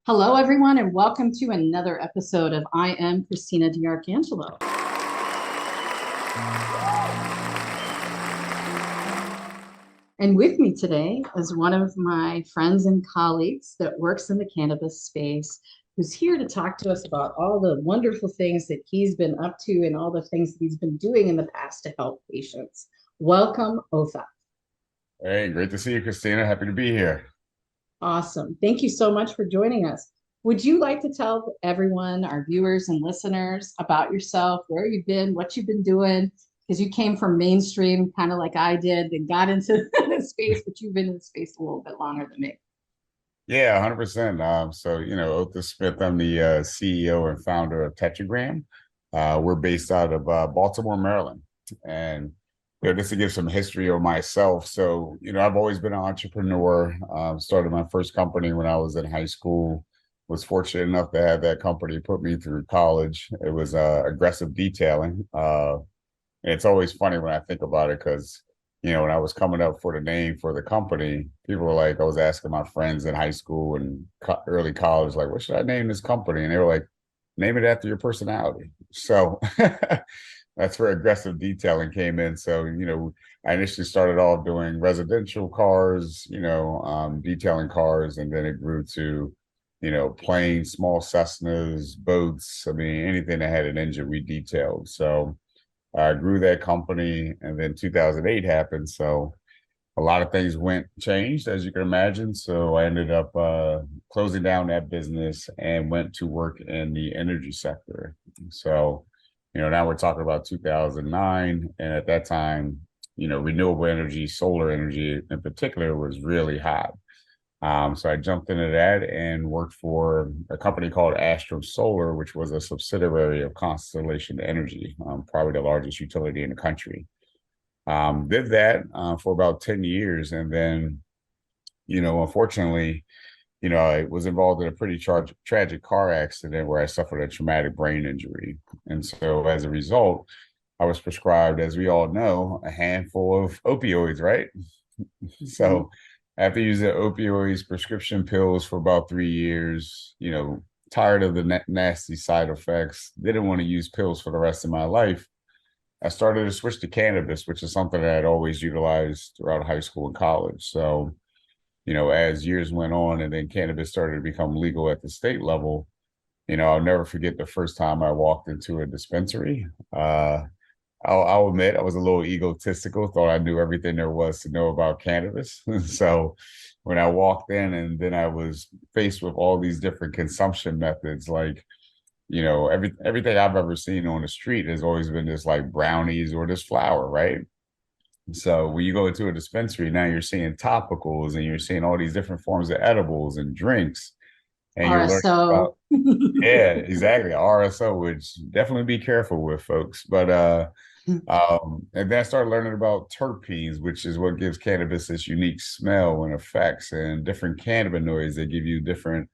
Hello, everyone, and welcome to another episode of I Am Christina DiArcangelo. And with me today is one of my friends and colleagues that works in the cannabis space, who's here to talk to us about all the wonderful things that he's been up to and all the things that he's been doing in the past to help patients. Welcome, Otha. Hey, great to see you, Christina. Happy to be here. Awesome. Thank you so much for joining us. Would you like to tell everyone, our viewers and listeners, about yourself, where you've been, what you've been doing? Because you came from mainstream, kind of like I did, and got into the space, but you've been in the space a little bit longer than me. Yeah, 100%. Otha Smith, I'm the CEO and founder of Tetragram. We're based out of Baltimore, Maryland. And, just to give some history of myself. So, I've always been an entrepreneur. Started my first company when I was in high school. Was fortunate enough to have that company put me through college. It was aggressive detailing. And it's always funny when I think about it because, when I was coming up for the name for the company, people were like, I was asking my friends in high school and early college, like, what should I name this company? And they were like, name it after your personality. So that's where aggressive detailing came in. So, I initially started off doing residential cars, detailing cars, and then it grew to, planes, small Cessnas, boats. I mean, anything that had an engine, we detailed. So, I grew that company, and then 2008 happened. So a lot of things changed, as you can imagine. So I ended up closing down that business and went to work in the energy sector. So, now we're talking about 2009, and at that time, renewable energy, solar energy in particular, was really hot. So I jumped into that and worked for a company called Astro Solar, which was a subsidiary of Constellation Energy, probably the largest utility in the country. Did that for about 10 years. And then, unfortunately, I was involved in a pretty tragic car accident where I suffered a traumatic brain injury. And so as a result, I was prescribed, as we all know, a handful of opioids, right? Mhm. So after using opioids, prescription pills for about 3 years, tired of the nasty side effects, didn't want to use pills for the rest of my life. I started to switch to cannabis, which is something that I'd always utilized throughout high school and college. So, as years went on and then cannabis started to become legal at the state level, I'll never forget the first time I walked into a dispensary. I'll admit I was a little egotistical, thought I knew everything there was to know about cannabis. So when I walked in and then I was faced with all these different consumption methods, like, everything I've ever seen on the street has always been this like brownies or this flour, right? So when you go into a dispensary, now you're seeing topicals and you're seeing all these different forms of edibles and drinks, and you're learning RSO. about, yeah, exactly, RSO, which definitely be careful with, folks. But and then I started learning about terpenes, which is what gives cannabis this unique smell and effects, and different cannabinoids that give you different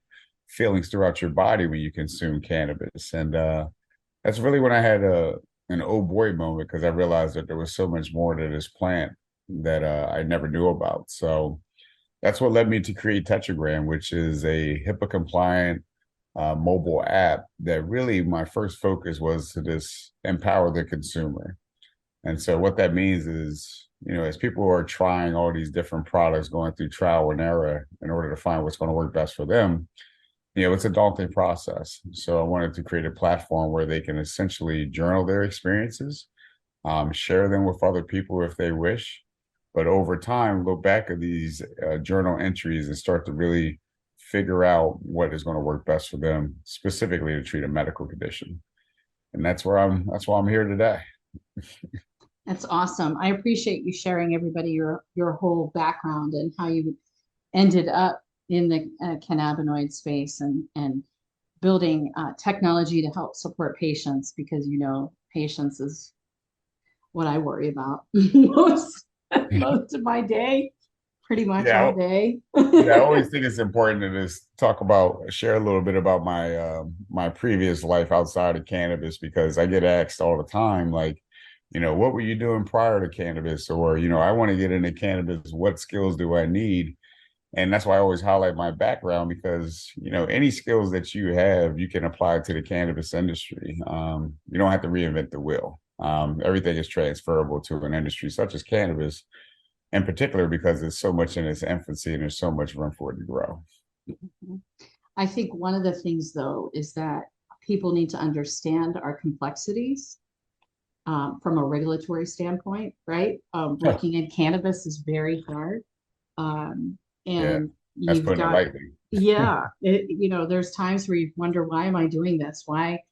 feelings throughout your body when you consume cannabis. And that's really when I had an oh boy moment because I realized that there was so much more to this plant that I never knew about. So that's what led me to create Tetragram, which is a HIPAA compliant mobile app that really my first focus was to just empower the consumer. And so what that means is, as people are trying all these different products, going through trial and error in order to find what's going to work best for them, it's a daunting process. So I wanted to create a platform where they can essentially journal their experiences, share them with other people if they wish, but over time, look back at these journal entries and start to really figure out what is going to work best for them, specifically to treat a medical condition. And that's why I'm here today. That's awesome. I appreciate you sharing everybody your whole background and how you ended up in the cannabinoid space and building technology to help support patients because patients is what I worry about most of my day, pretty much Yeah, all day. yeah, I always think it's important to just share a little bit about my previous life outside of cannabis because I get asked all the time, like, what were you doing prior to cannabis? Or, I want to get into cannabis. What skills do I need? And that's why I always highlight my background, because, any skills that you have, you can apply to the cannabis industry. You don't have to reinvent the wheel. Everything is transferable to an industry such as cannabis, in particular, because it's so much in its infancy and there's so much room for it to grow. I think one of the things, though, is that people need to understand our complexities from a regulatory standpoint, right? Working in cannabis is very hard. Yeah, And that's you've putting it got, lightly. yeah, there's times where you wonder, why am I doing this? Why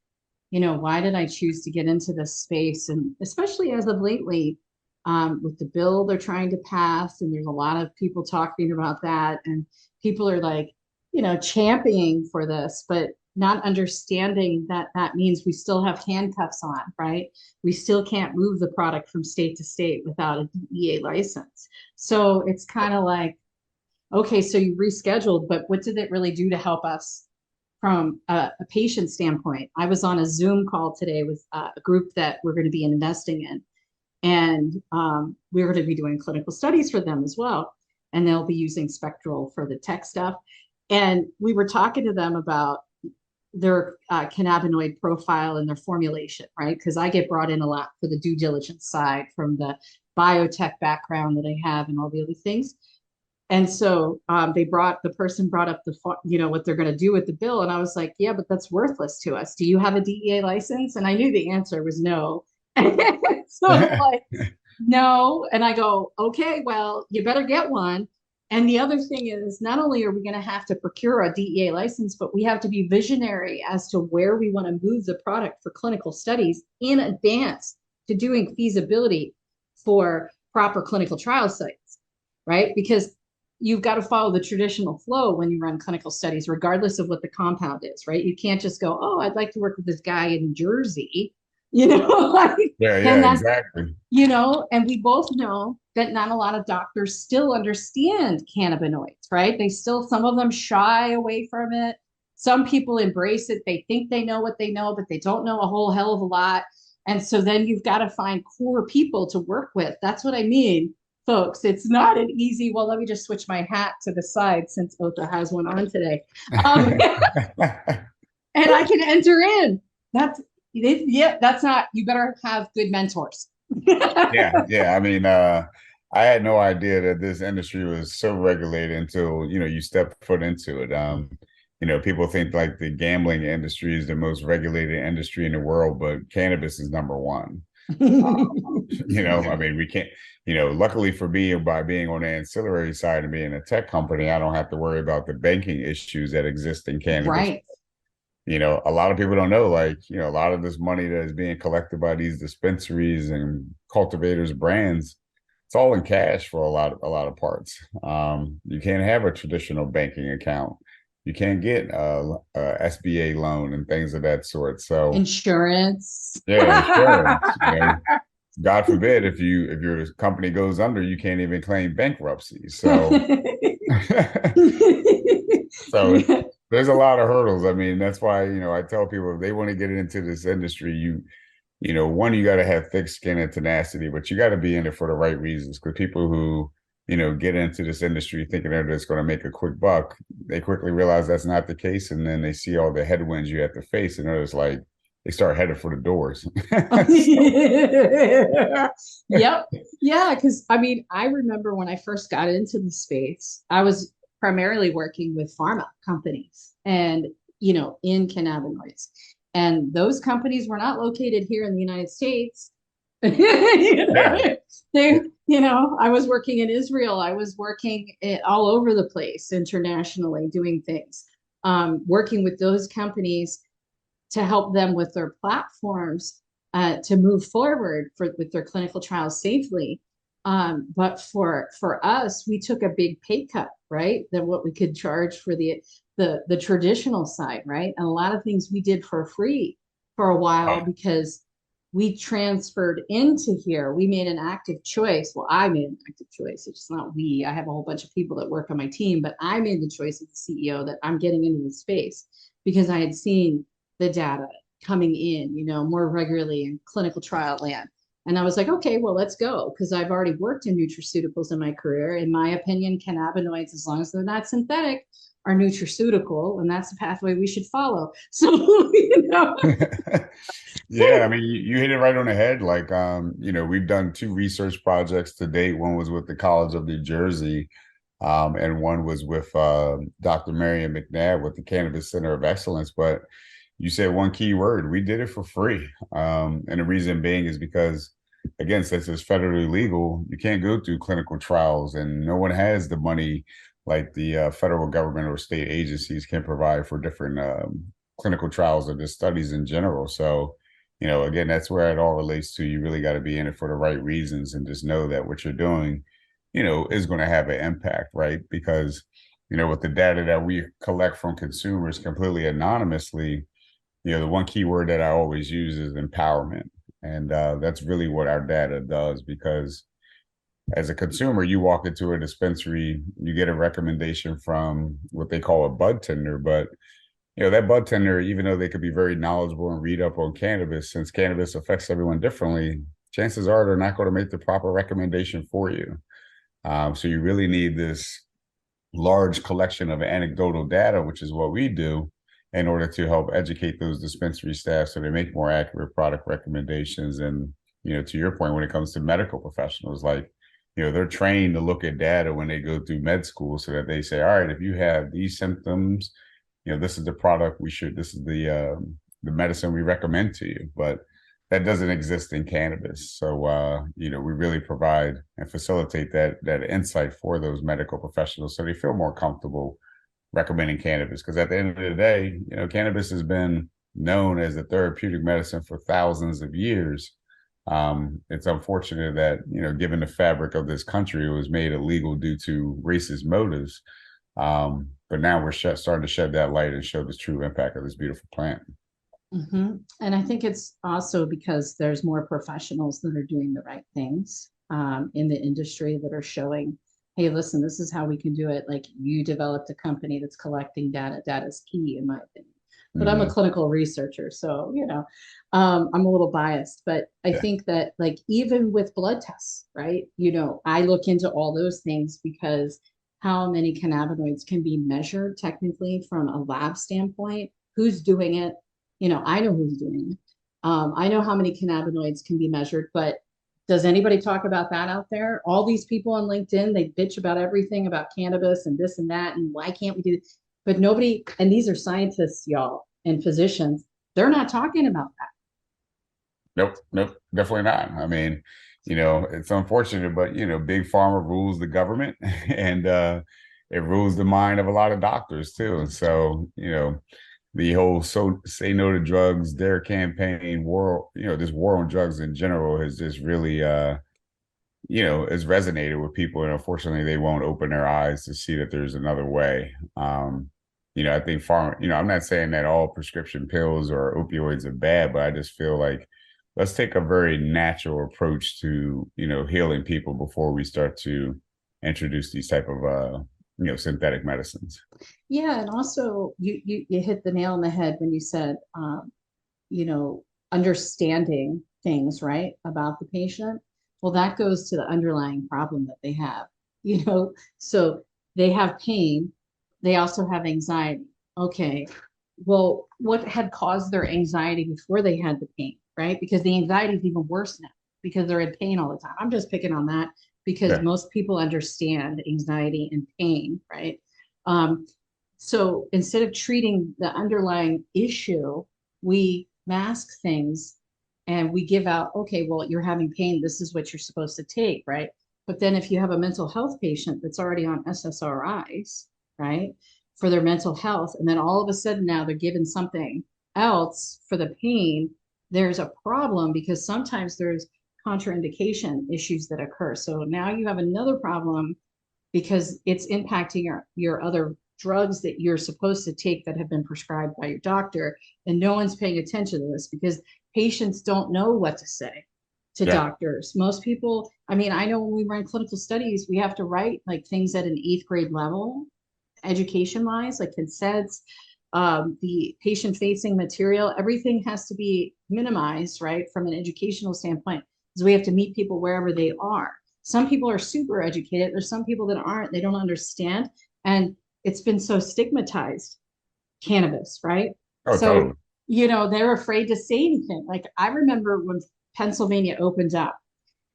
did I choose to get into this space? And especially as of lately, with the bill they're trying to pass, and there's a lot of people talking about that, and people are like, championing for this, but not understanding that that means we still have handcuffs on, right? We still can't move the product from state to state without a DEA license. So it's kind of like, okay, so you rescheduled, but what did it really do to help us from a patient standpoint? I was on a Zoom call today with a group that we're going to be investing in, and we're going to be doing clinical studies for them as well. And they'll be using Spectral for the tech stuff. And we were talking to them about their cannabinoid profile and their formulation, right? Because I get brought in a lot for the due diligence side from the biotech background that I have and all the other things. And so the person brought up what they're going to do with the bill. And I was like, yeah, but that's worthless to us. Do you have a DEA license? And I knew the answer was no. So I'm like, no. And I go, okay, well, you better get one. And the other thing is, not only are we going to have to procure a DEA license, but we have to be visionary as to where we want to move the product for clinical studies in advance to doing feasibility for proper clinical trial sites, right? Because you've got to follow the traditional flow when you run clinical studies, regardless of what the compound is, right? You can't just go, oh, I'd like to work with this guy in Jersey, like, Yeah, and that's, exactly. and we both know that not a lot of doctors still understand cannabinoids, right? Some of them shy away from it. Some people embrace it. They think they know what they know, but they don't know a whole hell of a lot. And so then you've got to find core people to work with. That's what I mean, folks. It's not an easy, well, let me just switch my hat to the side since Otha has one on today. And I can enter in. That's not, you better have good mentors. Yeah. I mean, I had no idea that this industry was so regulated until, you step foot into it. People think like the gambling industry is the most regulated industry in the world, but cannabis is number one. I mean, we can't, luckily for me, by being on the ancillary side and being a tech company, I don't have to worry about the banking issues that exist in cannabis. Right. A lot of people don't know, like, a lot of this money that is being collected by these dispensaries and cultivators, brands, it's all in cash for a lot of parts. You can't have a traditional banking account. You can't get a SBA loan and things of that sort. So insurance. Yeah, insurance. God forbid if your company goes under, you can't even claim bankruptcy. So so there's a lot of hurdles. I mean, that's why, I tell people if they want to get into this industry, one, you got to have thick skin and tenacity, but you got to be in it for the right reasons. Because people who, get into this industry thinking they're just going to make a quick buck, they quickly realize that's not the case. And then they see all the headwinds you have to face, and they're just like, they start headed for the doors. Yep. Yeah. Because I mean, I remember when I first got into the space, I was primarily working with pharma companies and, in cannabinoids. And those companies were not located here in the United States. Yeah. I was working in Israel. I was working all over the place internationally doing things, working with those companies to help them with their platforms to move forward with their clinical trials safely. But for us, we took a big pay cut, right? Than what we could charge for the traditional side, right? And a lot of things we did for free for a while because we transferred into here. We made an active choice. Well, I made an active choice. It's not we. I have a whole bunch of people that work on my team, but I made the choice as the CEO that I'm getting into the space because I had seen the data coming in, more regularly in clinical trial land. And I was like, okay, well, let's go. Because I've already worked in nutraceuticals in my career. In my opinion, cannabinoids, as long as they're not synthetic, are nutraceutical. And that's the pathway we should follow. So, Yeah, I mean, you hit it right on the head. Like, we've done two research projects to date. One was with the College of New Jersey, and one was with Dr. Marion McNabb with the Cannabis Center of Excellence. But you said one key word. We did it for free. And the reason being is because, again, since it's federally legal, you can't go through clinical trials, and no one has the money like the federal government or state agencies can provide for different clinical trials or just studies in general. So, again, that's where it all relates to. You really got to be in it for the right reasons and just know that what you're doing, is going to have an impact, right? Because, with the data that we collect from consumers completely anonymously, the one key word that I always use is empowerment. And that's really what our data does, because as a consumer, you walk into a dispensary, you get a recommendation from what they call a bud tender, but that bud tender, even though they could be very knowledgeable and read up on cannabis, since cannabis affects everyone differently, chances are they're not going to make the proper recommendation for you. So you really need this large collection of anecdotal data, which is what we do, in order to help educate those dispensary staff so they make more accurate product recommendations. And, to your point, when it comes to medical professionals, like, they're trained to look at data when they go through med school so that they say, all right, if you have these symptoms, this is the product this is the medicine we recommend to you. But that doesn't exist in cannabis. So, we really provide and facilitate that insight for those medical professionals so they feel more comfortable recommending cannabis. Because at the end of the day, cannabis has been known as a therapeutic medicine for thousands of years. It's unfortunate that, given the fabric of this country, it was made illegal due to racist motives. But now we're starting to shed that light and show the true impact of this beautiful plant. And I think it's also because there's more professionals that are doing the right things in the industry that are showing, hey, listen, this is how we can do it. Like, you developed a company that's collecting data. Data is key, in my opinion. But I'm a clinical researcher, so, I'm a little biased. But I think that, like, even with blood tests, right? I look into all those things because how many cannabinoids can be measured technically from a lab standpoint, who's doing it. I know who's doing it. I know how many cannabinoids can be measured, but does anybody talk about that out there? All these people on LinkedIn, they bitch about everything about cannabis and this and that, and why can't we do this? But nobody, and these are scientists, y'all, and physicians, they're not talking about that. Nope, definitely not. I mean, it's unfortunate, but big pharma rules the government, and it rules the mind of a lot of doctors too. And so, the whole say no to drugs, their campaign, war, this war on drugs in general has just really has resonated with people, and unfortunately they won't open their eyes to see that there's another way. I think I'm not saying that all prescription pills or opioids are bad, but I just feel like let's take a very natural approach to, healing people before we start to introduce these type of synthetic medicines. Yeah, and also you hit the nail on the head when you said understanding things, right, about the patient. Well, that goes to the underlying problem that they have, so they have pain, they also have anxiety. Okay, well, what had caused their anxiety before they had the pain, right? Because the anxiety is even worse now because they're in pain all the time. I'm just picking on that because most people understand anxiety and pain, right? So instead of treating the underlying issue, we mask things and we give out, okay, well, you're having pain. This is what you're supposed to take, right? But then if you have a mental health patient that's already on SSRIs, right, for their mental health, and then all of a sudden now they're given something else for the pain, there's a problem because sometimes there's contraindication issues that occur. So now you have another problem because it's impacting your other drugs that you're supposed to take that have been prescribed by your doctor. And no one's paying attention to this because patients don't know what to say to doctors. Most people, I mean, I know when we run clinical studies, we have to write like things at an 8th grade level, education wise, like consents, the patient facing material, everything has to be minimized, right, from an educational standpoint. is we have to meet people wherever they are. Some people are super educated. There's some people that aren't, they don't understand. And it's been so stigmatized, cannabis, right? Oh, So, totally. they're afraid to say anything. Like I remember when Pennsylvania opened up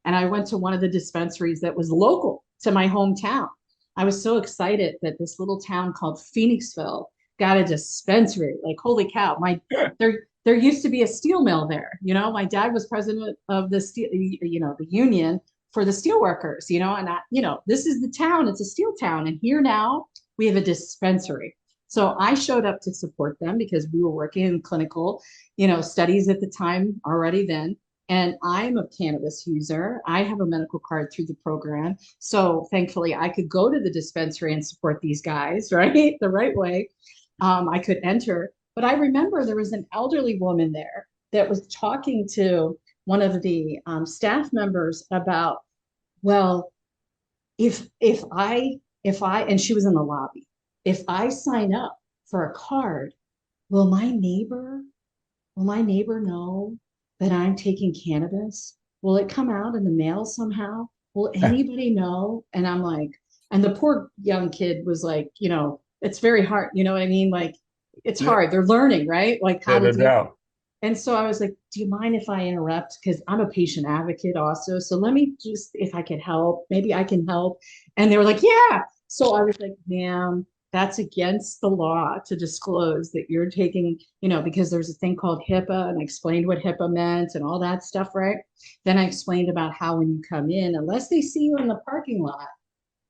and I went to one of the dispensaries that was local to my hometown. I was so excited that this little town called Phoenixville got a dispensary. Like, holy cow, there used to be a steel mill there. My dad was president of the steel, the union for the steel workers, and this is the town, it's a steel town. And here now we have a dispensary. So I showed up to support them because we were working in clinical, studies at the time already then. And I'm a cannabis user. I have a medical card through the program. So thankfully, I could go to the dispensary and support these guys, right? The right way. I could enter. But I remember there was an elderly woman there that was talking to one of the staff members about, well, if I and she was in the lobby, if I sign up for a card, will my neighbor know that I'm taking cannabis? Will it come out in the mail somehow? Will anybody know? And I'm like, and the poor young kid was like, it's very hard. You know what I mean? Like, it's Yeah, hard. They're learning, right? Like how yeah, to no deal. doubt. And so I was like, do you mind if I interrupt? Because I'm a patient advocate also. So let me just, if I could help, maybe I can help. And they were like, yeah. So I was like, ma'am, that's against the law to disclose that you're taking, because there's a thing called HIPAA, and I explained what HIPAA meant and all that stuff, right? Then I explained about how when you come in, unless they see you in the parking lot,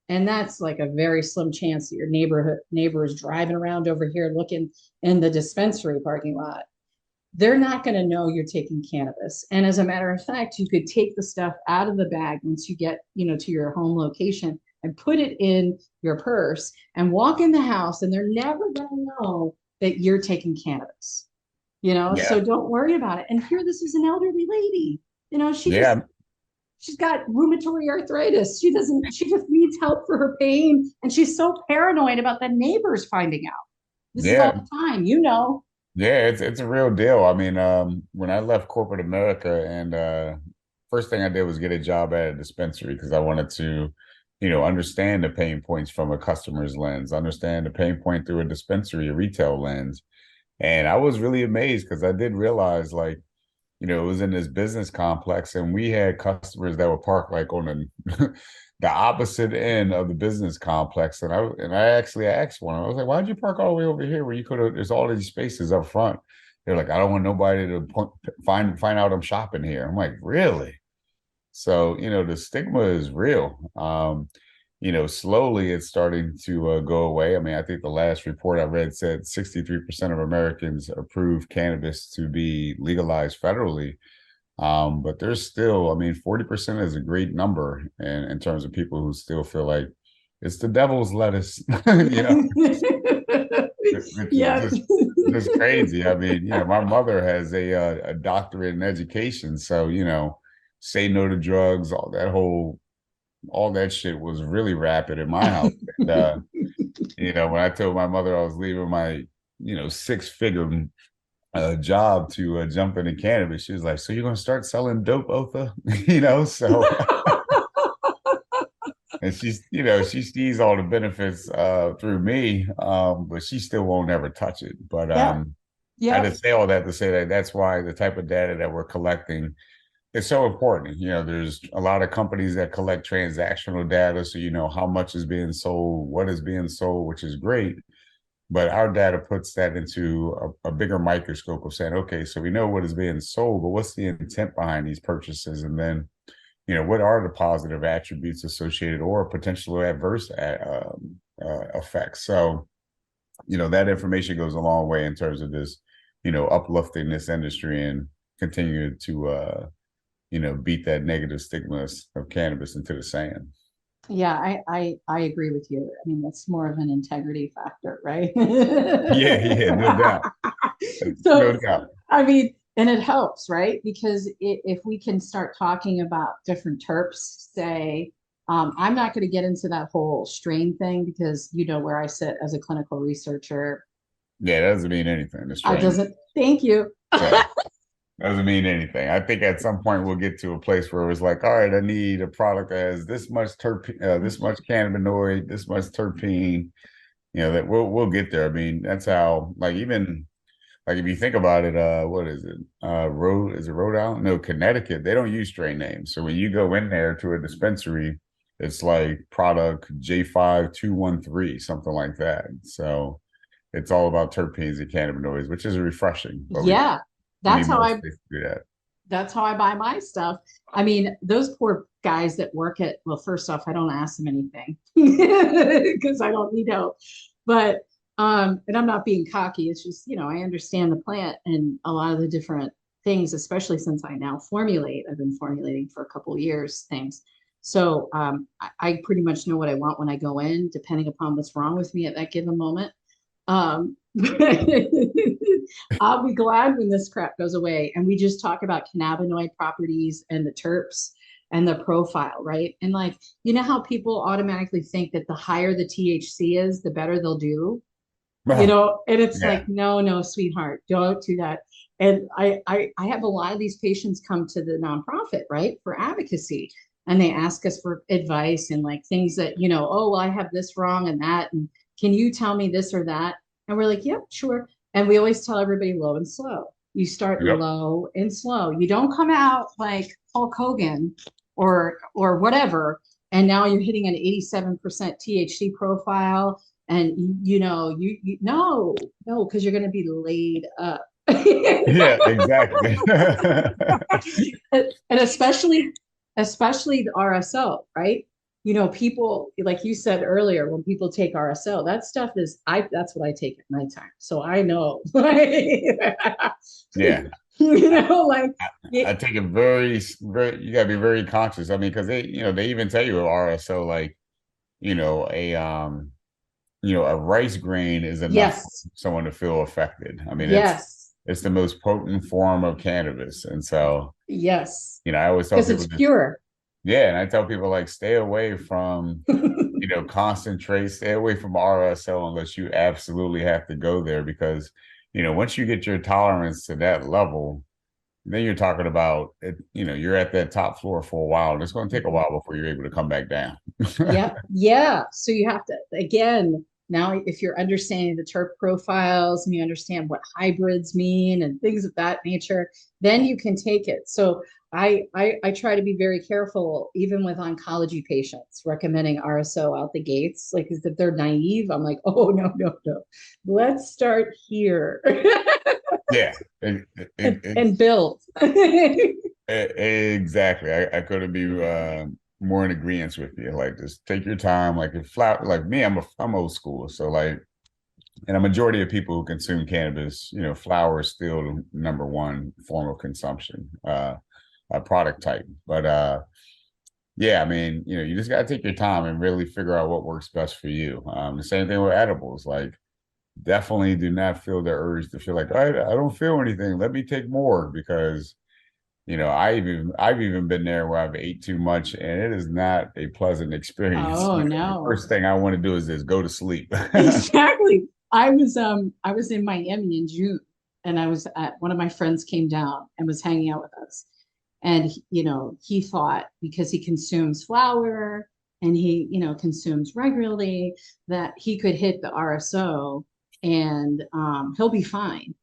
and that's like a very slim chance that your neighbor is driving around over here looking in the dispensary parking lot, they're not going to know you're taking cannabis. And as a matter of fact, you could take the stuff out of the bag once you get, to your home location and put it in your purse and walk in the house, and they're never going to know that you're taking cannabis. Yeah, So don't worry about it. And here, this is an elderly lady. yeah, She's got rheumatoid arthritis. She just needs help for her pain. And she's so paranoid about the neighbors finding out. This is all yeah. the time. Yeah, it's a real deal. I mean, when I left corporate America, and first thing I did was get a job at a dispensary because I wanted to, understand the pain points from a customer's lens, understand the pain point through a dispensary, a retail lens. And I was really amazed because I did realize, like, it was in this business complex, and we had customers that were parked like on the the opposite end of the business complex. And I actually asked one, I was like, "Why'd you park all the way over here where you could have? There's all these spaces up front." They're like, "I don't want nobody to find out I'm shopping here." I'm like, "Really?" So, the stigma is real. Slowly it's starting to go away. I mean, I think the last report I read said 63% of Americans approve cannabis to be legalized federally. But there's still, I mean, 40% is a great number in terms of people who still feel like it's the devil's lettuce, which is Yeah. just crazy. I mean, my mother has a doctorate in education, so say no to drugs, all that shit was really rapid in my house. And when I told my mother I was leaving my six-figure job to jump into cannabis, she was like, "So you're gonna start selling dope, Otha?" So and she sees all the benefits through me, but she still won't ever touch it. But Yeah. I Yeah. just say all that to say that that's why the type of data that we're collecting is so important. There's a lot of companies that collect transactional data, so you know how much is being sold, what is being sold, which is great. But our data puts that into a bigger microscope of saying, okay, so we know what is being sold, but what's the intent behind these purchases? And then, what are the positive attributes associated or potential adverse effects? So, that information goes a long way in terms of this, uplifting this industry and continue to, beat that negative stigma of cannabis into the sand. Yeah, I agree with you. I mean, that's more of an integrity factor, right? Yeah, yeah, no doubt. So, No doubt. I mean, and it helps, right? Because if we can start talking about different terps, say, I'm not going to get into that whole strain thing because you know where I sit as a clinical researcher. Yeah, that doesn't mean anything. The I strain. doesn't, thank you. Yeah. Doesn't mean anything. I think at some point we'll get to a place where it's like, all right, I need a product that has this much this much cannabinoid, this much terpene. That we'll get there. I mean, that's how, like, even like if you think about it, what is it? Rhode Island? No, Connecticut. They don't use strain names. So when you go in there to a dispensary, it's like product J5213, something like that. So it's all about terpenes and cannabinoids, which is refreshing. But Yeah, we need that's how more I space to do that. that's how I buy my stuff. I mean, those poor guys that work at, well, first off, I don't ask them anything because I don't need help. But and I'm not being cocky. It's just, I understand the plant and a lot of the different things, especially since I now formulate. I've been formulating for a couple of years things. So I pretty much know what I want when I go in, depending upon what's wrong with me at that given moment. Um, I'll be glad when this crap goes away and we just talk about cannabinoid properties and the terps and the profile, right? And like, how people automatically think that the higher the THC is, the better they'll do, and it's Yeah. like, no, no, sweetheart, don't do that. And I have a lot of these patients come to the nonprofit, right, for advocacy. And they ask us for advice and like things that, oh, well, I have this wrong and that. And can you tell me this or that? And we're like, yep, sure. And we always tell everybody low and slow. You start Yep. low and slow. You don't come out like Hulk Hogan or whatever. And now you're hitting an 87% THC profile. And you no, because you're going to be laid up. Yeah, exactly. And especially the RSO, right? People, like you said earlier, when people take RSO, that stuff that's what I take at nighttime. So I know, Yeah. like, I take it very, very, you gotta be very conscious. I mean, because they even tell you with RSO, like, you know, a um, a rice grain is enough for yes, someone to feel affected. I mean, yes, it's the most potent form of cannabis. And so, yes, I always tell because people it's just, pure. yeah, and I tell people like stay away from, concentrate, stay away from RSO unless you absolutely have to go there because, once you get your tolerance to that level, then you're talking about it, you're at that top floor for a while, and it's going to take a while before you're able to come back down. Yeah, yeah. So you have to, again, now if you're understanding the terp profiles and you understand what hybrids mean and things of that nature, then you can take it. So I try to be very careful, even with oncology patients, recommending RSO out the gates. Like, if they're naive, I'm like, oh no, no, no. Let's start here Yeah, and build. exactly. I couldn't be more in agreement with you. Like, just take your time. Like, if flower, like me, I'm old school. So like, and a majority of people who consume cannabis, flower is still the number one form of consumption, a product type. But yeah, I mean, you just gotta take your time and really figure out what works best for you. The same thing with edibles. Like, definitely do not feel the urge to feel like I don't feel anything. Let me take more because I've even been there where I've ate too much and it is not a pleasant experience. Oh The no. first thing I want to do is just go to sleep. Exactly. I was in Miami in June and I was at one of my friends came down and was hanging out with us. And he thought because he consumes flour and he, consumes regularly that he could hit the RSO and he'll be fine.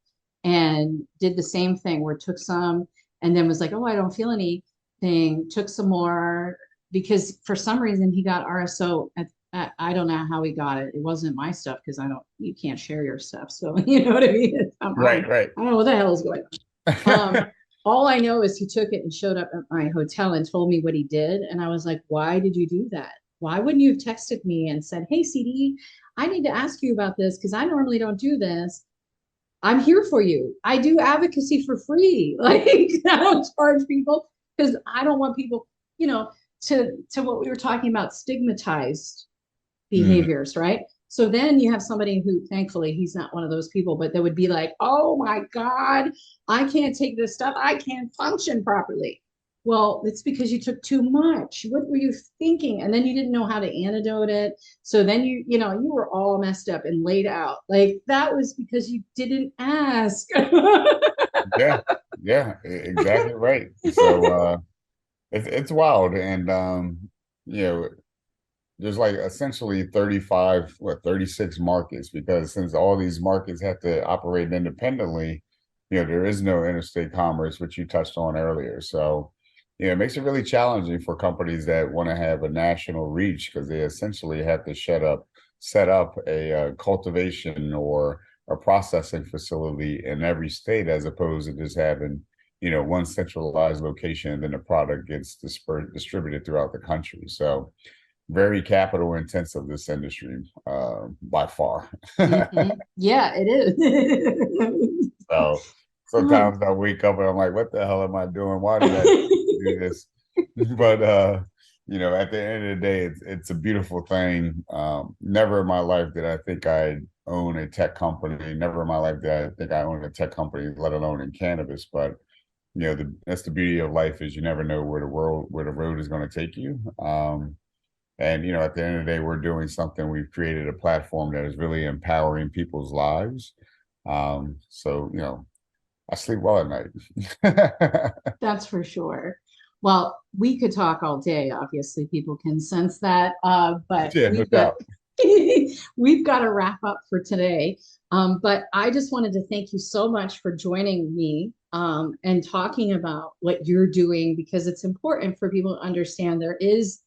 And did the same thing where took some and then was like, oh, I don't feel anything, took some more because for some reason he got RSO I don't know how he got it. It wasn't my stuff because you can't share your stuff. So you know what I mean? It's not Right, mine. right. I don't know what the hell is going on. All I know is he took it and showed up at my hotel and told me what he did. And I was like, why did you do that? Why wouldn't you have texted me and said, hey, CD, I need to ask you about this because I normally don't do this. I'm here for you. I do advocacy for free. Like, I don't charge people because I don't want people, to what we were talking about, stigmatized Mhm. behaviors, right? So then you have somebody who, thankfully, he's not one of those people, but that would be like, oh my God, I can't take this stuff. I can't function properly. Well, it's because you took too much. What were you thinking? And then you didn't know how to antidote it. So then you were all messed up and laid out. Like that was because you didn't ask. Yeah. Yeah, exactly right. So it's wild. And you know, there's like essentially 35, 36 markets, because since all these markets have to operate independently, there is no interstate commerce, which you touched on earlier. So, it makes it really challenging for companies that want to have a national reach, because they essentially have to set up a cultivation or a processing facility in every state, as opposed to just having, one centralized location, and then the product gets distributed throughout the country. So, very capital intensive, this industry, by far. Yeah, it is. So Oh. sometimes I wake up and I'm like, what the hell am I doing? Why did I do this? But at the end of the day, it's a beautiful thing. Never in my life did I think I'd own a tech company. Never in my life did I think I owned a tech company, let alone in cannabis. But that's the beauty of life, is you never know where the road is going to take you. And at the end of the day, we're doing something. We've created a platform that is really empowering people's lives. So I sleep well at night. That's for sure. Well, we could talk all day. Obviously, people can sense that. But Yeah, no we've got doubt. we've got to wrap up for today. But I just wanted to thank you so much for joining me and talking about what you're doing, because it's important for people to understand there is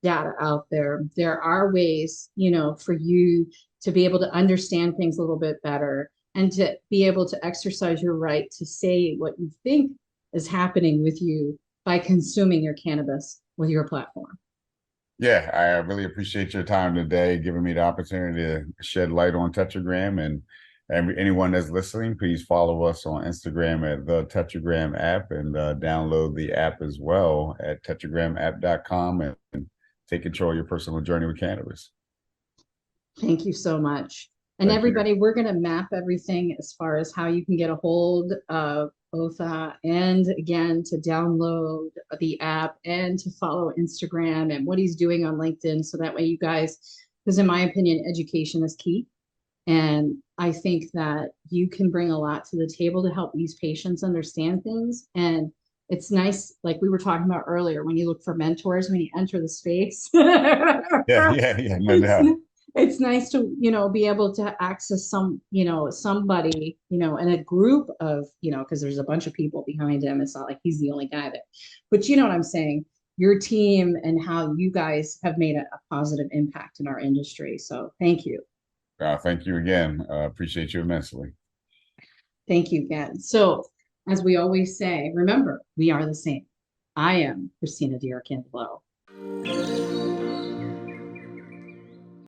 data out there. There are ways, for you to be able to understand things a little bit better and to be able to exercise your right to say what you think is happening with you by consuming your cannabis with your platform. Yeah, I really appreciate your time today, giving me the opportunity to shed light on Tetragram. And anyone that's listening, please follow us on Instagram at the Tetragram app, and download the app as well at tetragramapp.com, and take control of your personal journey with cannabis. Thank you so much. And Thank you. everybody, we're going to map everything as far as how you can get a hold of Otha, and again, to download the app and to follow Instagram and what he's doing on LinkedIn. So that way you guys, because in my opinion, education is key. And I think that you can bring a lot to the table to help these patients understand things. And it's nice, like we were talking about earlier, when you look for mentors, when you enter the space, Yeah, yeah, yeah, no it's doubt. it's nice to be able to access somebody in a group of because there's a bunch of people behind him. It's not like he's the only guy that, but you know what I'm saying, your team and how you guys have made a positive impact in our industry. So thank you. Thank you again. Appreciate you immensely. Thank you again. So as we always say, remember, we are the same. I am Christina DiArcangelo.